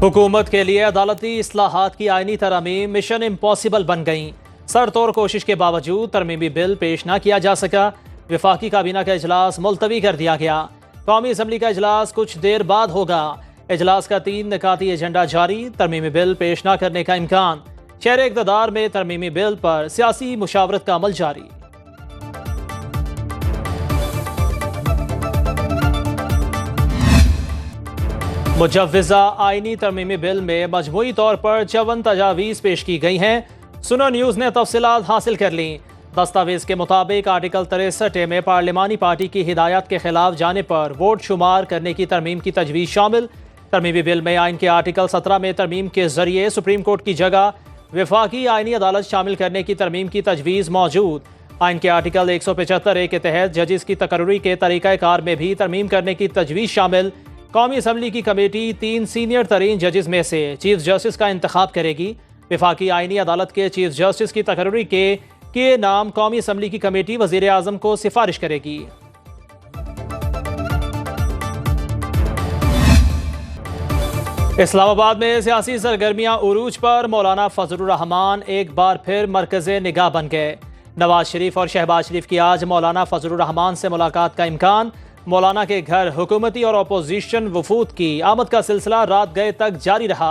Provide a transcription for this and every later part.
हुकूमत के लिए अदालती इस्लाहात की आईनी तरमीम मिशन इम्पॉसिबल बन गईं। सर तोड़ कोशिश के बावजूद तरमीमी बिल पेश न किया जा सका। वफाकी काबीना का इजलास मुलतवी कर दिया गया। कौमी असम्बली का इजलास कुछ देर बाद होगा। इजलास का 3 निकाती एजेंडा जारी। तरमीमी बिल पेश न करने का इम्कान। शहर इक़्तिदार में तरमीमी बिल पर सियासी मुशावरत का अमल जारी। मुजव्विज़ा आईनी तरमीमी बिल में मजमूई तौर पर 54 तजावीज़ पेश की गई हैं। सुनो न्यूज़ ने तफसीलात हासिल कर लीं। दस्तावेज़ के मुताबिक आर्टिकल 63 में पार्लिमानी पार्टी की हिदायत के खिलाफ जाने पर वोट शुमार करने की तरमीम की तजवीज़ शामिल। तरमीमी बिल में आइन के आर्टिकल 17 में तरमीम के जरिए सुप्रीम कोर्ट की जगह वफाकी आइनी अदालत शामिल करने की तरमीम की तजवीज़ मौजूद। आइन के आर्टिकल 175 के तहत जजिस की तकर्री के तरीक़ाकार में भी तरमीम करने की तजवीज़ शामिल। कौमी असम्बली की कमेटी 3 सीनियर तरीन जजेस में से चीफ जस्टिस का इंतखाब करेगी। वफाकी आइनी अदालत के चीफ जस्टिस की तकर्री के नाम कौमी असम्बली की कमेटी वज़ीर आज़म को सिफारिश करेगी। इस्लामाबाद में सियासी सरगर्मियां उरूज पर। मौलाना फजलुर रहमान एक बार फिर मरकज़े निगाह बन गए। नवाज शरीफ और शहबाज शरीफ की आज मौलाना फजलुर रहमान से मुलाकात का इम्कान। मौलाना के घर हुकूमती और अपोजिशन वफूद की आमद का सिलसिला रात गए तक जारी रहा।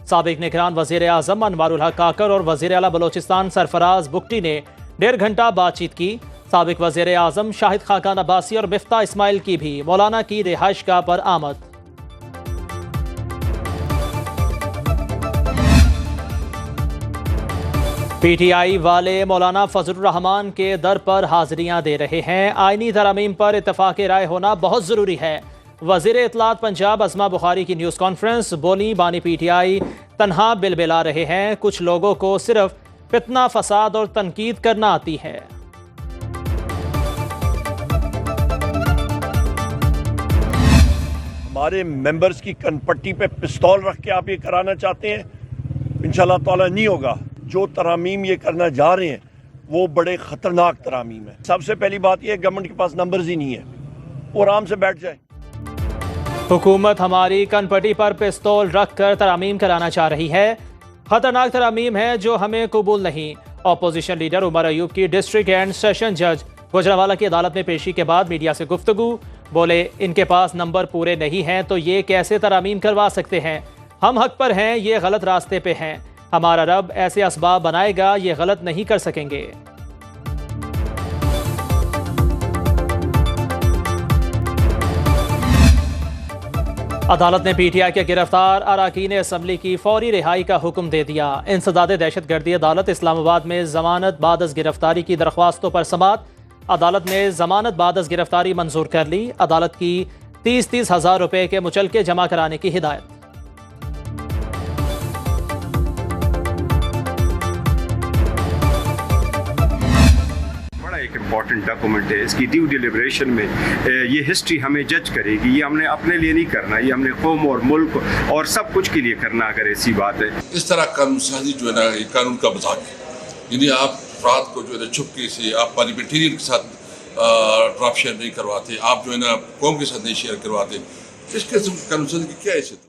साबिक निगरान वज़ीर आज़म अनवारुल हक काकर और वज़ीर आला बलोचिस्तान सरफराज बुगटी ने 1.5 घंटा बातचीत की। साबिक वज़ीर आज़म शाहिद खाकान अब्बासी और मिफ्ता इस्माइल की भी मौलाना की रिहाइश गाह पर आमद। PTI वाले मौलाना फजलुर रहमान के दर पर हाजिरियां दे रहे हैं। आइनी तरमीम पर इत्तफाक राय होना बहुत ज़रूरी है। वज़ीर इत्तलात पंजाब अज़मा बुखारी की न्यूज़ कॉन्फ्रेंस। बोली बानी PTI तन्हा बिलबिला रहे हैं। कुछ लोगों को सिर्फ फितना, फसाद और तनकीद करना आती है। हमारे मेंबर्स की कनपट्टी पे पिस्तौल रख के आप ये कराना चाहते हैं, इंशाल्लाह ताला नहीं होगा। जो तरामीम ये करना जा रहे हैं वो बड़े ख़तरनाक तरामीम है। सबसे पहली बात यह गवर्नमेंट के पास नंबर्स ही नहीं है, वो आराम से बैठ जाए। हुकूमत हमारी कनपट्टी पर पिस्तौल रख कर तरामीम कराना चाह रही है। खतरनाक तरामीम है जो हमें कबूल नहीं। अपोजिशन लीडर उमर अयूब की डिस्ट्रिक्ट एंड सेशन जज गुजरांवाला की अदालत में पेशी के बाद मीडिया से गुफ्तगू। बोले इनके पास नंबर पूरे नहीं हैं तो ये कैसे तरामीम करवा सकते हैं। हम हक पर हैं, ये गलत रास्ते पे हैं। हमारा रब ऐसे असबाब बनाएगा, ये गलत नहीं कर सकेंगे। अदालत ने PTI के गिरफ्तार अरकान असम्बली की फौरी रिहाई का हुक्म दे दिया। इंसदाद दहशतगर्दी अदालत इस्लामाबाद में जमानत बादस गिरफ्तारी की दरख्वास्तों पर समाअत। अदालत ने जमानत बादस गिरफ्तारी मंजूर कर ली। अदालत की 30-30 हज़ार रुपए के मुचलके जमा कराने की हिदायत। एक इम्पॉर्टेंट डॉक्यूमेंट है। इसकी ड्यू डिलिब्रेशन में ये हिस्ट्री हमें जज करेगी। ये हमने अपने लिए नहीं करना, ये हमने कौम और मुल्क और सब कुछ के लिए करना। अगर ऐसी बात है, इस तरह कानून साजी जो है ना, ये कानून का मजाक है। यानी आप रात को जो है चुपके से आप पार्लियामेंटेरियन के साथ ड्राफ्ट शेयर नहीं करवाते, आप जो है ना कौम के साथ नहीं शेयर करवाते। इस किस्म कानून साजी की क्या हैसियत?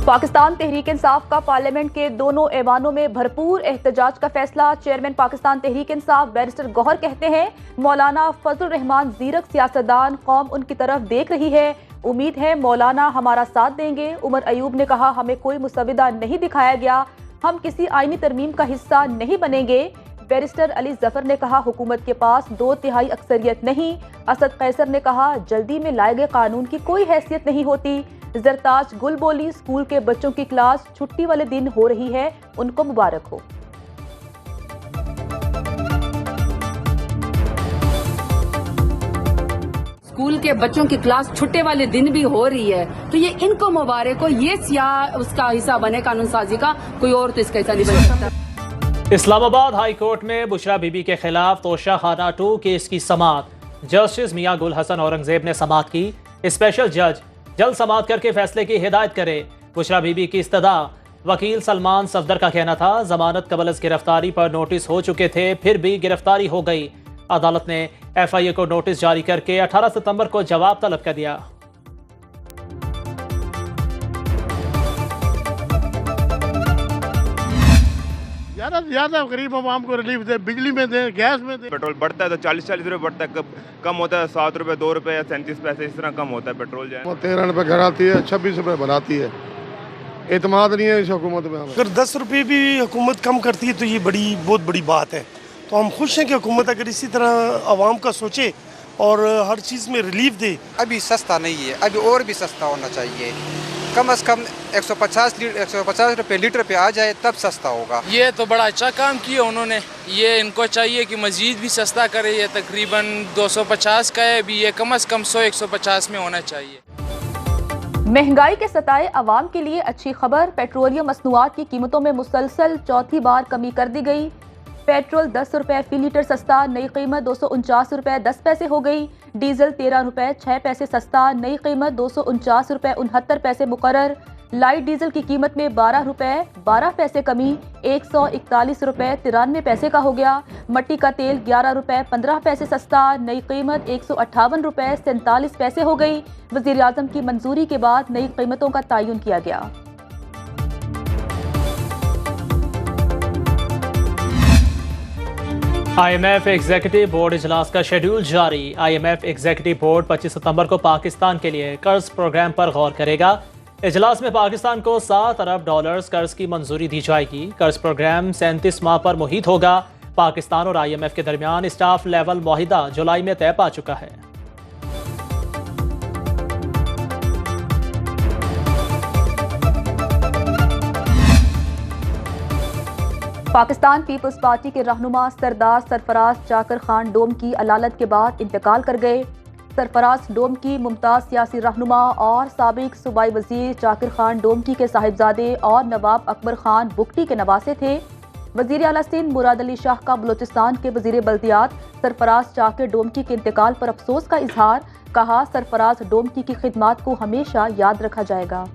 पाकिस्तान तहरीक इंसाफ का पार्लियामेंट के दोनों ऐवानों में भरपूर एहतजाज का फैसला। चेयरमैन पाकिस्तान तहरीक इंसाफ बैरिस्टर गौहर कहते हैं मौलाना फजलुर रहमान ज़ीरक सियासतदान, कौम उनकी तरफ देख रही है, उम्मीद है मौलाना हमारा साथ देंगे। उमर अयूब ने कहा हमें कोई मुसविदा नहीं दिखाया गया, हम किसी आइनी तरमीम का हिस्सा नहीं बनेंगे। बैरिस्टर अली जफर ने कहा हुकूमत के पास 2/3 अक्सरियत नहीं। असद कैसर ने कहा जल्दी में लाए गए कानून की कोई हैसियत नहीं होती। जरताज गुल बोली स्कूल के बच्चों की क्लास छुट्टी वाले दिन हो रही है, उनको मुबारक हो। स्कूल के बच्चों की क्लास छुट्टे वाले दिन भी हो रही है तो ये इनको मुबारक हो। ये सियाह उसका हिस्सा बने कानून साजी का, कोई और तो इसका हिस्सा नहीं बन सकता। इस्लामाबाद हाई कोर्ट में बुशरा बीबी के खिलाफ तोशा खाना 2 केस की समाअत। जस्टिस मियां गुल हसन औरंगजेब ने समाअत की। स्पेशल जज जल्द समाअत करके फैसले की हिदायत करे। बुशरा बीबी की इस्तदा। वकील सलमान सफदर का कहना था जमानत कबल अज गिरफ्तारी पर नोटिस हो चुके थे, फिर भी गिरफ्तारी हो गई। अदालत ने FIA को नोटिस जारी करके 18 सितंबर को जवाब तलब कर दिया। ज़्यादा से ज़्यादा गरीब आवाम को रिलीफ दे, बिजली में दे, गैस में दे। पेट्रोल बढ़ता है तो 40-40 रुपये बढ़ता है, कम होता है 7 रुपये, 2 रुपये या 37 पैसे, इस तरह कम होता है पेट्रोल जो है। 13 रुपये घर आती है, 26 रुपये बनाती है। एतमाद नहीं है इस हुकूमत में। अगर 10 रुपये भी हुकूमत कम करती है तो ये बहुत बड़ी बात है। तो हम खुश हैं कि हुकूमत अगर इसी तरह आवाम का सोचे और हर चीज़ में रिलीफ दे। अभी सस्ता नहीं है, अभी और भी सस्ता होना चाहिए। कम से कम 150 रुपये लीटर पे आ जाए तब सस्ता होगा। ये तो बड़ा अच्छा काम किया उन्होंने, ये इनको चाहिए कि मज़ीद भी सस्ता करे। ये तकरीबन 250 का है, अभी ये कम से कम 100-150 में होना चाहिए। महंगाई के सताए अवाम के लिए अच्छी खबर, पेट्रोलियम मसनूआत की कीमतों में मुसलसल चौथी बार कमी कर दी गई। पेट्रोल 10 रुपये फी लीटर सस्ता, नई कीमत 249 रुपये 10 पैसे हो गई। डीजल 13 रुपये 6 पैसे सस्ता, नई कीमत 249 रुपये 69 पैसे मुकर्रर। लाइट डीजल की कीमत में 12 रुपये 12 पैसे कमी, 141 रुपये 93 पैसे का हो गया। मट्टी का तेल 11 रुपये 15 पैसे सस्ता, नई कीमत 158 रुपये 47 पैसे हो गई। वज़ीर आज़म की मंजूरी के बाद नई कीमतों का तयन किया गया। IMF एग्जीक्यूटिव बोर्ड इजलास का शेड्यूल जारी। IMF एग्जीक्यूटिव बोर्ड 25 सितंबर को पाकिस्तान के लिए कर्ज प्रोग्राम पर गौर करेगा। इजलास में पाकिस्तान को $7 अरब कर्ज की मंजूरी दी जाएगी। कर्ज प्रोग्राम 37 माह पर मुहित होगा। पाकिस्तान और IMF के दरमियान स्टाफ लेवल मुआहिदा जुलाई में तय पा चुका है। पाकिस्तान पीपल्स पार्टी के रहनुमा सरदार सरफराज जाकिर खान डोम की अलालत के बाद इंतकाल कर गए। सरफराज डोम की मुमताज़ सियासी रहनुमा और साबिक सूबाई वजीर जाकिर खान डोमकी के साहिबजादे और नवाब अकबर खान बुगटी के नवासे थे। वजीर आला सिंध मुराद अली शाह का बलूचिस्तान के वजीर बल्दियात सरफराज जाकिर डोमकी के इंतकाल पर अफसोस का इजहार, कहा सरफराज डोमकी की खिदमात को हमेशा याद रखा जाएगा।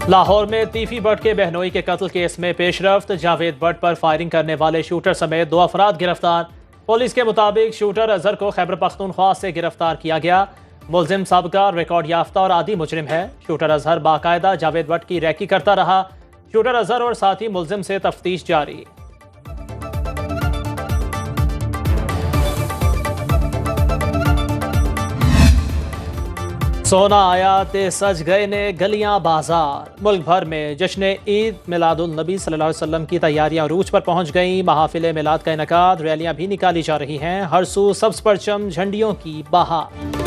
लाहौर में तीफी भट्ट के बहनोई के कत्ल केस में पेशरफ्त, जावेद भट्ट पर फायरिंग करने वाले शूटर समेत 2 अफराद गिरफ्तार। पुलिस के मुताबिक शूटर अजहर को खैबर पख्तूनख्वा से गिरफ्तार किया गया। मुलजिम साबका रिकॉर्ड याफ्ता और आदी मुजरिम है। शूटर अजहर बाकायदा जावेद भट्ट की रैकी करता रहा। शूटर अजहर और साथी मुलजिम से तफ्तीश जारी। सोना आया ते सज गए ने गलियां बाजार। मुल्क भर में जश्न ईद मिलादुल नबी सल्लल्लाहु अलैहि वसल्लम की तैयारियां रूज पर पहुंच गईं। महाफिल मिलाद का इनकाद, रैलियां भी निकाली जा रही हैं। हर सू सब्ज परचम, झंडियों की बहार।